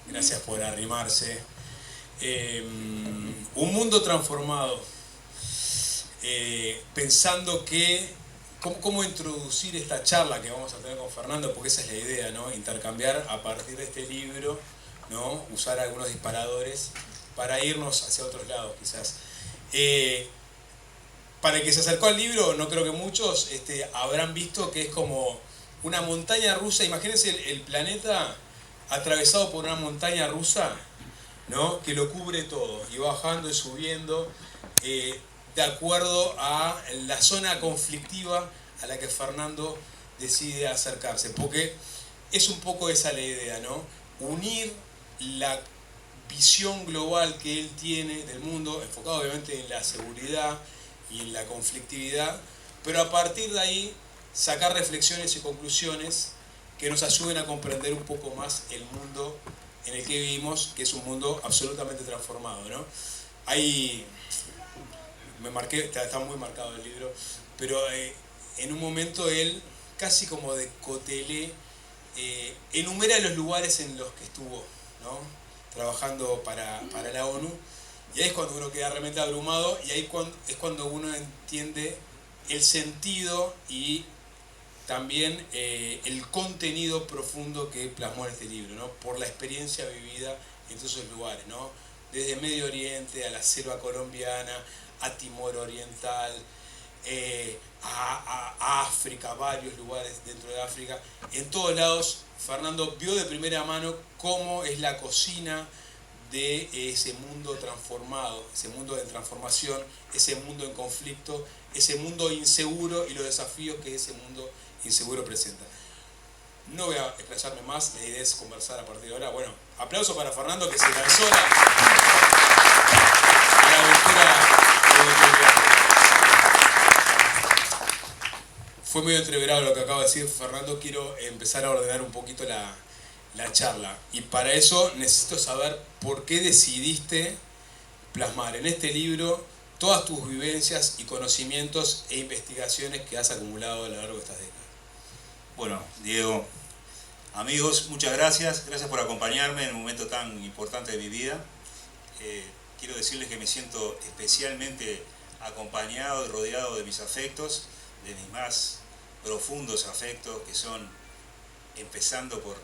Gracias por arrimarse. Un mundo transformado. Pensando que cómo introducir esta charla que vamos a tener con Fernando, porque esa es la idea, ¿no? Intercambiar a partir de este libro, ¿no? Usar algunos disparadores para irnos hacia otros lados, quizás. Para el que se acercó al libro, no creo que muchos habrán visto que es como una montaña rusa. Imagínense el planeta atravesado por una montaña rusa, ¿no? Que lo cubre todo, y bajando y subiendo, de acuerdo a la zona conflictiva a la que Fernando decide acercarse. Porque es un poco esa la idea, ¿no? Unir la visión global que él tiene del mundo, enfocado obviamente en la seguridad y en la conflictividad, pero a partir de ahí sacar reflexiones y conclusiones que nos ayuden a comprender un poco más el mundo en el que vivimos, que es un mundo absolutamente transformado, ¿no? Ahí me marqué, está muy marcado el libro, pero en un momento él, casi como de cotelé, enumera los lugares en los que estuvo, ¿no? Trabajando para la ONU, y ahí es cuando uno queda realmente abrumado, y ahí es cuando uno entiende el sentido y también el contenido profundo que plasmó en este libro, ¿no? Por la experiencia vivida en todos esos lugares, ¿no? Desde Medio Oriente a la selva colombiana, a Timor Oriental, a África, varios lugares dentro de África. En todos lados, Fernando vio de primera mano cómo es la cocina de ese mundo transformado, ese mundo de transformación, ese mundo en conflicto, ese mundo inseguro y los desafíos que ese mundo inseguro presenta. No voy a explayarme más, la idea es conversar a partir de ahora. Bueno, aplauso para Fernando, que se lanzó a la aventura. Fue medio entreverado lo que acabo de decir, Fernando. Quiero empezar a ordenar un poquito la charla, y para eso necesito saber por qué decidiste plasmar en este libro todas tus vivencias y conocimientos e investigaciones que has acumulado a lo largo de estas décadas. Bueno, Diego, amigos, muchas gracias. Gracias por acompañarme en un momento tan importante de mi vida. Quiero decirles que me siento especialmente acompañado y rodeado de mis afectos, de mis más profundos afectos, que son, empezando por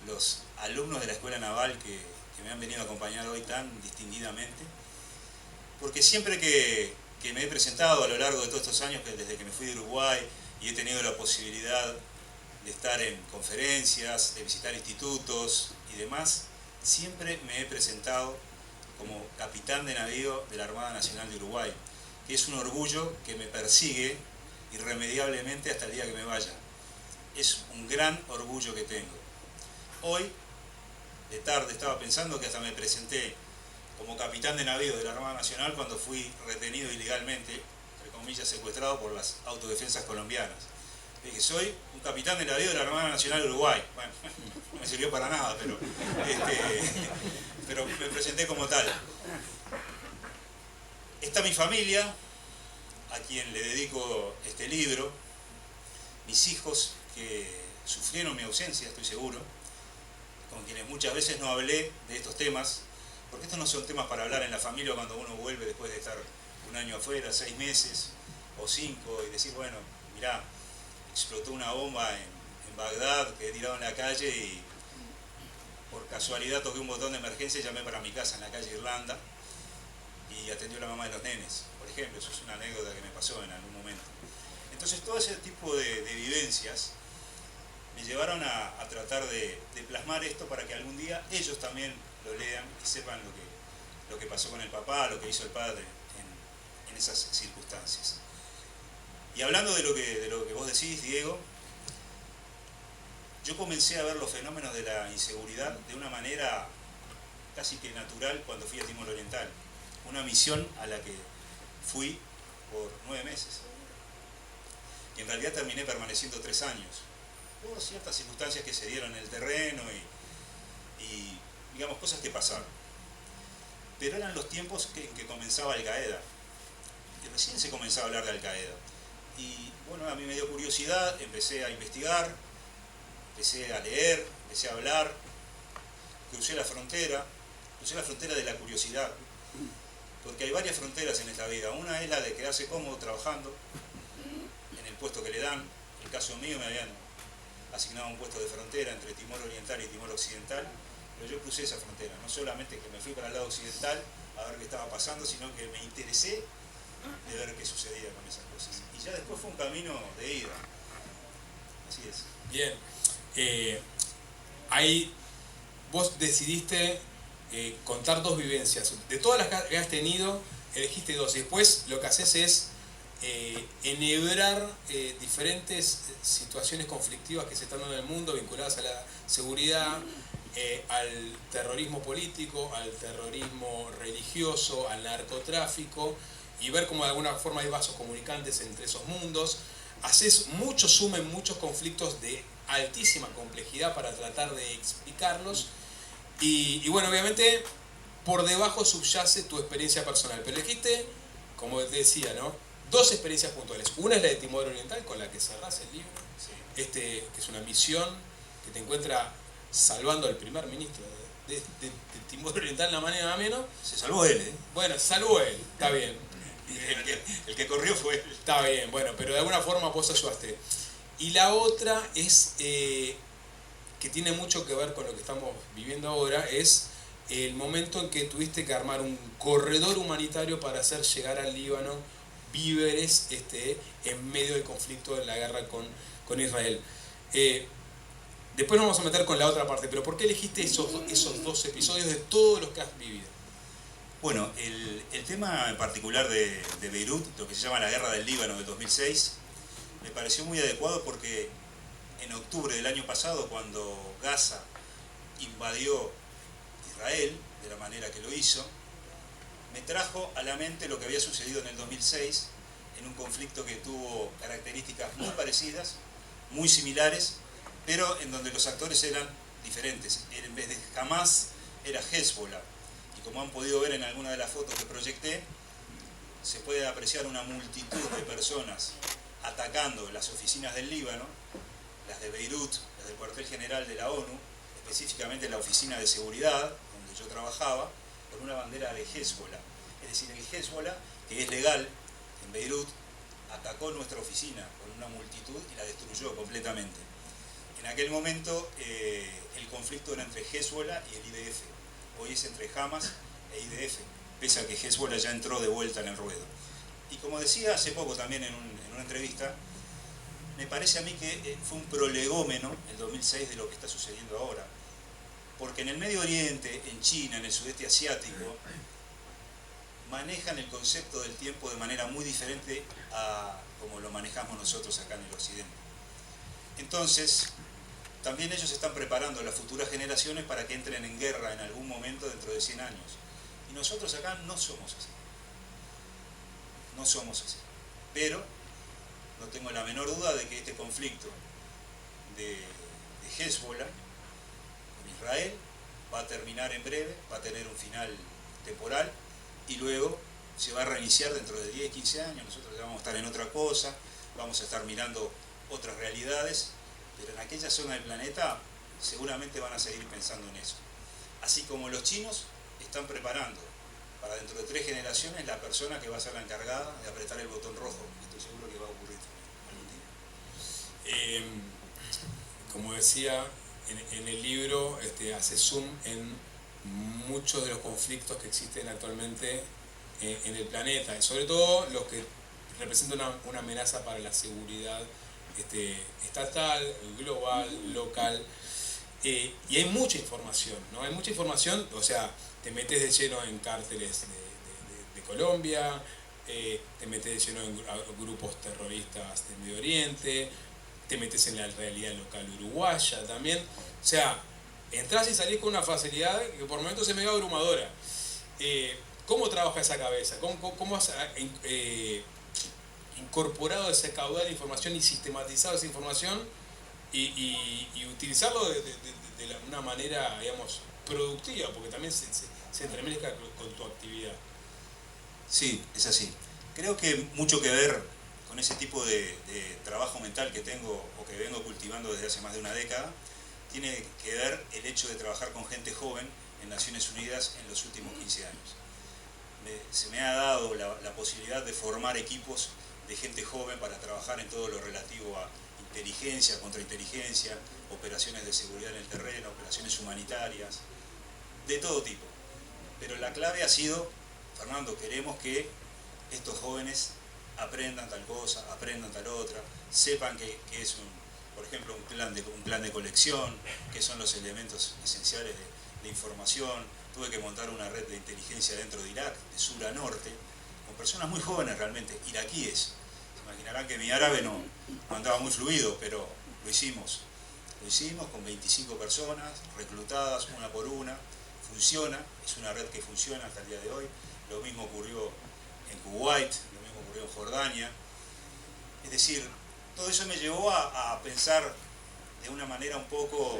los alumnos de la Escuela Naval que me han venido a acompañar hoy tan distinguidamente. Porque siempre que me he presentado a lo largo de todos estos años, que desde que me fui de Uruguay y he tenido la posibilidad de estar en conferencias, de visitar institutos y demás, siempre me he presentado como capitán de navío de la Armada Nacional de Uruguay, que es un orgullo que me persigue irremediablemente hasta el día que me vaya. Es un gran orgullo que tengo. Hoy, de tarde, estaba pensando que hasta me presenté como capitán de navío de la Armada Nacional cuando fui retenido ilegalmente, entre comillas, secuestrado por las autodefensas colombianas. Dije, soy un capitán de navío de la Armada Nacional de Uruguay. Bueno, no me sirvió para nada, pero me presenté como tal. Está mi familia, a quien le dedico este libro, mis hijos que sufrieron mi ausencia, estoy seguro, con quienes muchas veces no hablé de estos temas, porque estos no son temas para hablar en la familia cuando uno vuelve después de estar un año afuera, 6 meses o 5, y decir, bueno, mirá, explotó una bomba en Bagdad, quedé tirado en la calle y por casualidad toqué un botón de emergencia y llamé para mi casa en la calle Irlanda y atendió la mamá de los nenes, por ejemplo. Eso es una anécdota que me pasó en algún momento. Entonces todo ese tipo de vivencias me llevaron a tratar de plasmar esto para que algún día ellos también lo lean y sepan lo que pasó con el papá, lo que hizo el padre en esas circunstancias. Y hablando de lo que vos decís, Diego, yo comencé a ver los fenómenos de la inseguridad de una manera casi que natural cuando fui a Timor Oriental. Una misión a la que fui por 9 meses. Y en realidad terminé permaneciendo 3 años. Hubo ciertas circunstancias que se dieron en el terreno y digamos, cosas que pasaron. Pero eran los tiempos en que comenzaba Al-Qaeda. Y recién se comenzaba a hablar de Al-Qaeda. Y bueno, a mí me dio curiosidad, empecé a investigar, empecé a leer, empecé a hablar. crucé la frontera de la curiosidad, porque hay varias fronteras en esta vida. Una es la de quedarse cómodo trabajando en el puesto que le dan. En el caso mío me habían asignado un puesto de frontera entre Timor Oriental y Timor Occidental, pero yo crucé esa frontera, no solamente que me fui para el lado occidental a ver qué estaba pasando, sino que me interesé de ver qué sucedía con esas cosas. Y ya después fue un camino de ida. Así es. Bien. Ahí vos decidiste contar dos vivencias. De todas las que has tenido, elegiste dos. Y después lo que haces es enhebrar diferentes situaciones conflictivas que se están dando en el mundo, vinculadas a la seguridad, al terrorismo político, al terrorismo religioso, al narcotráfico, y ver cómo de alguna forma hay vasos comunicantes entre esos mundos. Haces mucho zoom en muchos conflictos de altísima complejidad para tratar de explicarlos. Y bueno, obviamente por debajo subyace tu experiencia personal. Pero elegiste, como te decía, ¿no?, dos experiencias puntuales. Una es la de Timor Oriental, con la que cerrás el libro, Sí. que es una misión que te encuentra salvando al primer ministro de Timor Oriental, la manera menos. Se salvó él, ¿eh? Bueno, salvó él, está bien. El que corrió fue él. Está bien, bueno, pero de alguna forma vos ayudaste. Y la otra es, que tiene mucho que ver con lo que estamos viviendo ahora, es el momento en que tuviste que armar un corredor humanitario para hacer llegar al Líbano víveres en medio del conflicto de la guerra con Israel. Después nos vamos a meter con la otra parte, pero ¿por qué elegiste esos dos episodios de todos los que has vivido? Bueno, el tema en particular de Beirut, lo que se llama la Guerra del Líbano de 2006, me pareció muy adecuado porque en octubre del año pasado, cuando Gaza invadió Israel, de la manera que lo hizo, me trajo a la mente lo que había sucedido en el 2006, en un conflicto que tuvo características muy parecidas, muy similares, pero en donde los actores eran diferentes. En vez de Hamas, era Hezbollah. Y como han podido ver en alguna de las fotos que proyecté, se puede apreciar una multitud de personas atacando las oficinas del Líbano, las de Beirut, las del cuartel general de la ONU, específicamente la oficina de seguridad, donde yo trabajaba, con una bandera de Hezbollah. Es decir, el Hezbollah, que es legal en Beirut, atacó nuestra oficina con una multitud y la destruyó completamente. En aquel momento el conflicto era entre Hezbollah y el IDF. Hoy es entre Hamas e IDF, pese a que Hezbollah ya entró de vuelta en el ruedo. Y como decía hace poco también en una entrevista, me parece a mí que fue un prolegómeno, el 2006, de lo que está sucediendo ahora. Porque en el Medio Oriente, en China, en el sudeste asiático, manejan el concepto del tiempo de manera muy diferente a como lo manejamos nosotros acá en el Occidente. Entonces, también ellos están preparando a las futuras generaciones para que entren en guerra en algún momento dentro de 100 años. Y nosotros acá no somos así. No somos así. Pero no tengo la menor duda de que este conflicto de Hezbollah con Israel va a terminar en breve, va a tener un final temporal y luego se va a reiniciar dentro de 10, 15 años. Nosotros ya vamos a estar en otra cosa, vamos a estar mirando otras realidades, pero en aquella zona del planeta seguramente van a seguir pensando en eso. Así como los chinos están preparando para dentro de 3 generaciones la persona que va a ser la encargada de apretar el botón rojo. Estoy seguro que va a ocurrir algún día. Como decía, en el libro hace zoom en muchos de los conflictos que existen actualmente en el planeta, y sobre todo los que representan una amenaza para la seguridad estatal, global, local. Y hay mucha información, ¿no? Hay mucha información, o sea, te metes de lleno en cárteles de Colombia, te metes de lleno en grupos terroristas del Medio Oriente, te metes en la realidad local uruguaya también. O sea, entras y salís con una facilidad que por momentos es medio abrumadora. ¿Cómo trabaja esa cabeza? ¿Cómo has incorporado ese caudal de información y sistematizado esa información y utilizarlo de una manera, digamos, productiva, porque también se entremezcla con tu actividad? Sí, es así. Creo que mucho que ver con ese tipo de trabajo mental que tengo o que vengo cultivando desde hace más de una década tiene que ver el hecho de trabajar con gente joven en Naciones Unidas en los últimos 15 años. Se me ha dado la posibilidad de formar equipos de gente joven para trabajar en todo lo relativo a inteligencia, contrainteligencia, operaciones de seguridad en el terreno, operaciones humanitarias, de todo tipo. Pero la clave ha sido, Fernando, queremos que estos jóvenes aprendan tal cosa, aprendan tal otra, sepan que es por ejemplo, un plan de colección, qué son los elementos esenciales de información. Tuve que montar una red de inteligencia dentro de Irak, de sur a norte, con personas muy jóvenes realmente, iraquíes. Se imaginarán que mi árabe no andaba muy fluido, pero lo hicimos. Lo hicimos con 25 personas, reclutadas una por una. Funciona, es una red que funciona hasta el día de hoy. Lo mismo ocurrió en Kuwait, lo mismo ocurrió en Jordania. Es decir, todo eso me llevó a pensar de una manera un poco,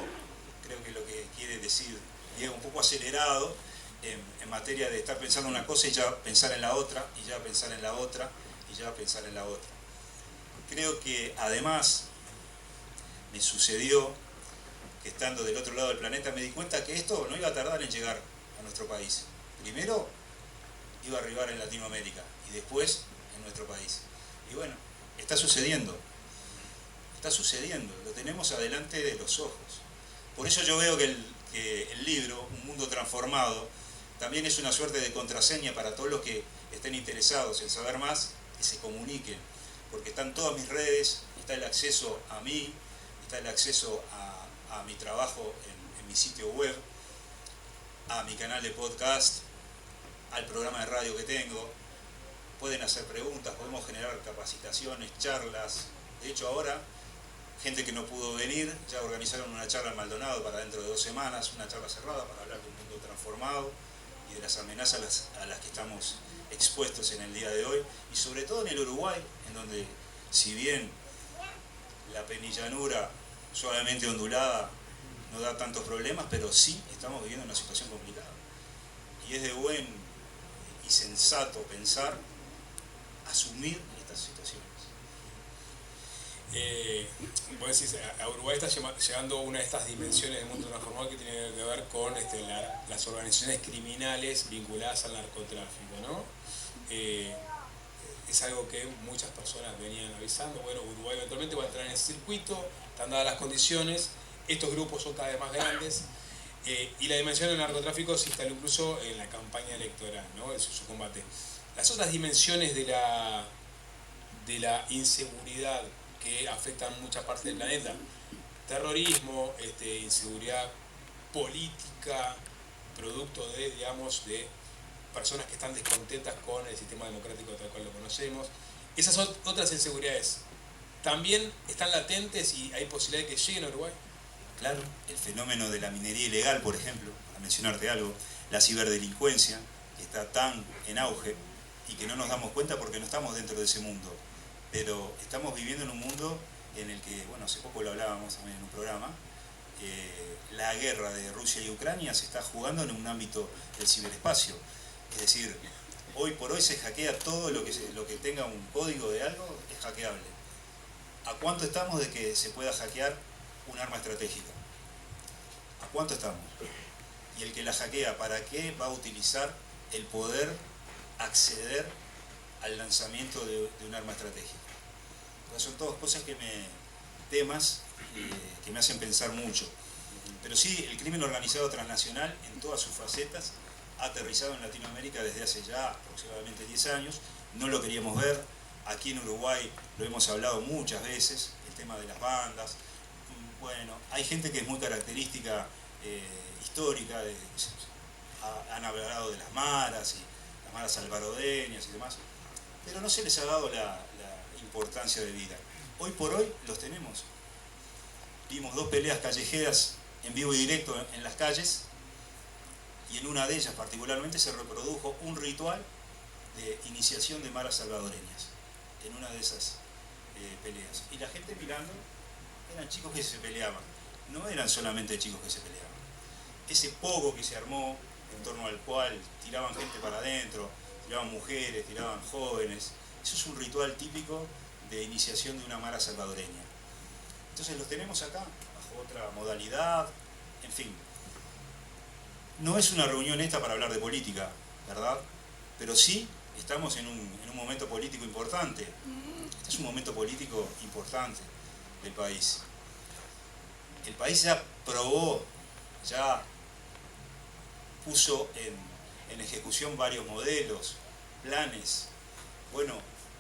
creo que lo que quiere decir Diego, un poco acelerado en materia de estar pensando una cosa y ya pensar en la otra, y ya pensar en la otra, y ya pensar en la otra. Creo que además me sucedió que estando del otro lado del planeta me di cuenta que esto no iba a tardar en llegar a nuestro país. Primero iba a arribar en Latinoamérica y después en nuestro país. Y bueno, está sucediendo, lo tenemos adelante de los ojos. Por eso yo veo que el libro, Un Mundo Transformado, también es una suerte de contraseña para todos los que estén interesados en saber más, que se comuniquen, porque están todas mis redes, está el acceso a mí, está el acceso a mi trabajo en mi sitio web, a mi canal de podcast, al programa de radio que tengo. Pueden hacer preguntas, podemos generar capacitaciones, charlas. De hecho ahora, gente que no pudo venir, ya organizaron una charla en Maldonado para dentro de 2 semanas, una charla cerrada para hablar de un mundo transformado y de las amenazas a las que estamos expuestos en el día de hoy, y sobre todo en el Uruguay, en donde si bien la penillanura suavemente ondulada no da tantos problemas, pero sí estamos viviendo una situación complicada. Y es de buen y sensato pensar, asumir estas situaciones. Vos decís, a Uruguay está llegando una de estas dimensiones del mundo transformado que tiene que ver con las organizaciones criminales vinculadas al narcotráfico, ¿no? Es algo que muchas personas venían avisando. Bueno, Uruguay eventualmente va a entrar en ese circuito, están dadas las condiciones, estos grupos son cada vez más grandes, y la dimensión del narcotráfico se instaló incluso en la campaña electoral, ¿no? Su combate. Las otras dimensiones de la inseguridad que afectan muchas partes del planeta, terrorismo, inseguridad política, producto de, digamos, de personas que están descontentas con el sistema democrático tal cual lo conocemos. Esas otras inseguridades también están latentes y hay posibilidad de que lleguen a Uruguay. Claro, el fenómeno de la minería ilegal, por ejemplo, para mencionarte algo, la ciberdelincuencia, que está tan en auge y que no nos damos cuenta porque no estamos dentro de ese mundo. Pero estamos viviendo en un mundo en el que, bueno, hace poco lo hablábamos también en un programa, la guerra de Rusia y Ucrania se está jugando en un ámbito del ciberespacio. Es decir, hoy por hoy se hackea todo lo que tenga un código de algo, es hackeable. ¿A cuánto estamos de que se pueda hackear un arma estratégica? ¿A cuánto estamos? Y el que la hackea, ¿para qué va a utilizar el poder acceder al lanzamiento de un arma estratégica? Entonces son todas cosas temas que me hacen pensar mucho. Pero sí, el crimen organizado transnacional en todas sus facetas ha aterrizado en Latinoamérica desde hace ya aproximadamente 10 años. No lo queríamos ver. Aquí en Uruguay lo hemos hablado muchas veces, el tema de las bandas. Bueno, hay gente que es muy característica histórica, han hablado de las maras y las maras alvarodeñas y demás, pero no se les ha dado la importancia de vida. Hoy por hoy los tenemos. Vimos 2 peleas callejeras en vivo y directo en las calles, y en una de ellas particularmente se reprodujo un ritual de iniciación de maras salvadoreñas, en una de esas peleas. Y la gente mirando, eran chicos que se peleaban, no eran solamente chicos que se peleaban. Ese pogo que se armó, en torno al cual tiraban gente para adentro, tiraban mujeres, tiraban jóvenes, eso es un ritual típico de iniciación de una mara salvadoreña. Entonces los tenemos acá, bajo otra modalidad, en fin. No es una reunión esta para hablar de política, ¿verdad? Pero sí estamos en un momento político importante. Este es un momento político importante del país. El país ya probó, ya puso en ejecución varios modelos, planes. Bueno,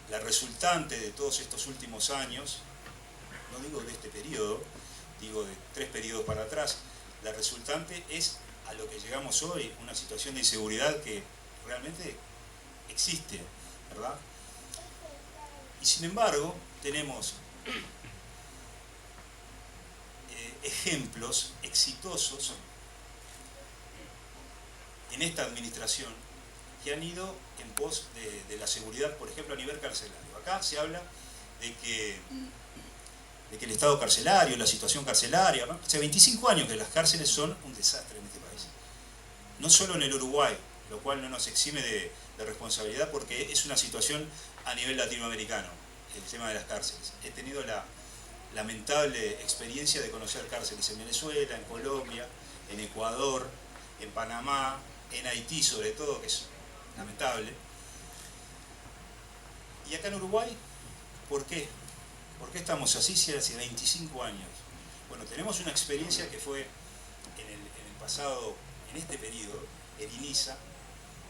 la resultante de todos estos últimos años, no digo de este periodo, digo de 3 periodos para atrás, la resultante es a lo que llegamos hoy, una situación de inseguridad que realmente existe, ¿verdad? Y sin embargo, tenemos ejemplos exitosos en esta administración que han ido en pos de la seguridad, por ejemplo, a nivel carcelario. Acá se habla de que el estado carcelario, la situación carcelaria, ¿no? Hace 25 años que las cárceles son un desastre en este país. No solo en el Uruguay, lo cual no nos exime de responsabilidad porque es una situación a nivel latinoamericano, el tema de las cárceles. He tenido la lamentable experiencia de conocer cárceles en Venezuela, en Colombia, en Ecuador, en Panamá, en Haití sobre todo, que es lamentable. Y acá en Uruguay, ¿por qué? ¿Por qué estamos así si hace 25 años? Bueno, tenemos una experiencia que fue en el pasado, en este periodo, el INISA,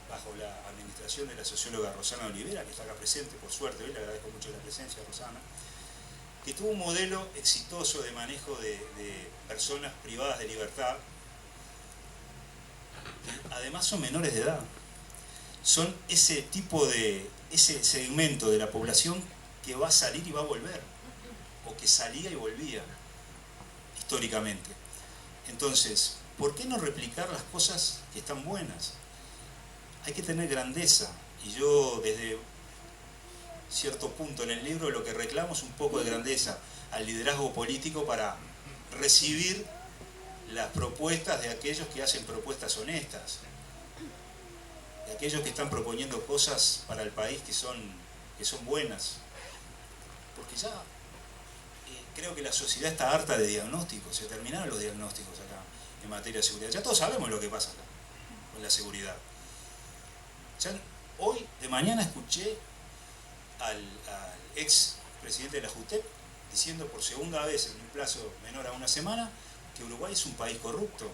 bajo la administración de la socióloga Rosana Olivera, que está acá presente, por suerte, hoy le agradezco mucho la presencia, Rosana, que tuvo un modelo exitoso de manejo de personas privadas de libertad, que además son menores de edad. Son ese segmento de la población que va a salir y va a volver, o que salía y volvía, históricamente. Entonces, ¿por qué no replicar las cosas que están buenas? Hay que tener grandeza, y yo desde cierto punto en el libro lo que reclamo es un poco de grandeza al liderazgo político para recibir las propuestas de aquellos que hacen propuestas honestas, de aquellos que están proponiendo cosas para el país que son buenas. Porque ya creo que la sociedad está harta de diagnósticos, se terminaron los diagnósticos acá en materia de seguridad. Ya todos sabemos lo que pasa acá con la seguridad. Ya hoy de mañana escuché al ex presidente de la JUTEP diciendo por segunda vez en un plazo menor a una semana que Uruguay es un país corrupto.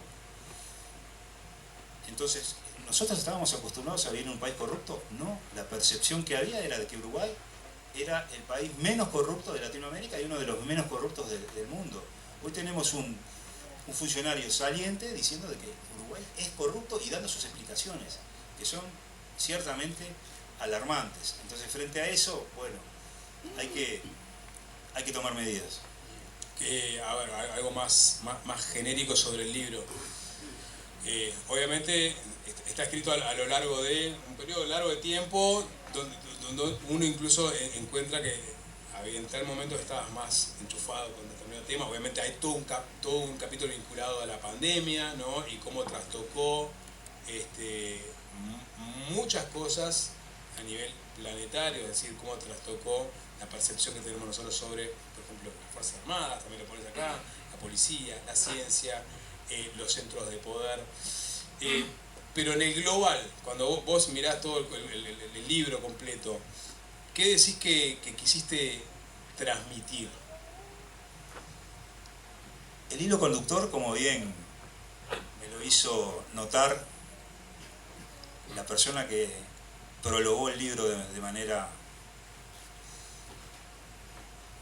Entonces, ¿nosotros estábamos acostumbrados a vivir en un país corrupto? No, la percepción que había era de que Uruguay era el país menos corrupto de Latinoamérica y uno de los menos corruptos del mundo. Hoy tenemos un funcionario saliente diciendo de que Uruguay es corrupto y dando sus explicaciones, que son ciertamente alarmantes. Entonces, frente a eso, bueno, hay que tomar medidas. A ver, algo más genérico sobre el libro. Obviamente está escrito a lo largo de un periodo largo de tiempo donde uno incluso encuentra que en tal momento estabas más enchufado con determinado tema. Obviamente hay todo un capítulo vinculado a la pandemia, ¿no? Y cómo trastocó muchas cosas a nivel planetario, es decir, cómo trastocó la percepción que tenemos nosotros sobre, por ejemplo, las Fuerzas Armadas, también lo pones acá, la policía, la ciencia, los centros de poder. Pero en el global, cuando vos mirás todo el libro completo, ¿qué decís que quisiste transmitir? El hilo conductor, como bien me lo hizo notar la persona que prologó el libro de manera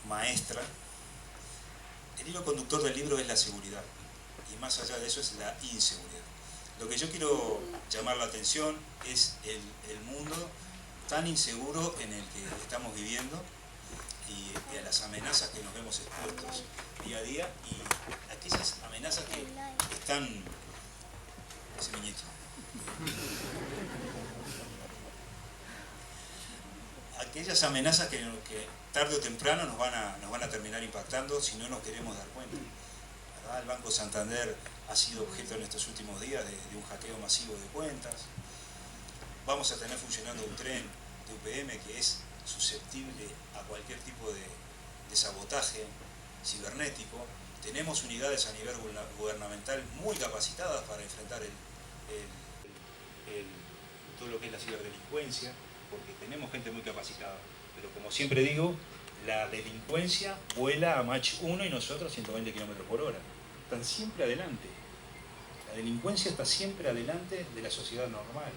maestra, el hilo conductor del libro es la seguridad, y más allá de eso es la inseguridad. Lo que yo quiero llamar la atención es el mundo tan inseguro en el que estamos viviendo y a las amenazas que nos vemos expuestos día a día, y aquellas amenazas que están... Ese niñito. Aquellas amenazas que tarde o temprano nos van a terminar impactando si no nos queremos dar cuenta. ¿Verdad? El Banco Santander ha sido objeto en estos últimos días de un hackeo masivo de cuentas. Vamos a tener funcionando un tren de UPM que es susceptible a cualquier tipo de sabotaje cibernético. tenemos unidades a nivel gubernamental muy capacitadas para enfrentar todo lo que es la ciberdelincuencia, porque tenemos gente muy capacitada. Pero como siempre digo, la delincuencia vuela a Mach 1 y nosotros 120 km/h. Están siempre adelante. La delincuencia está siempre adelante de la sociedad normal.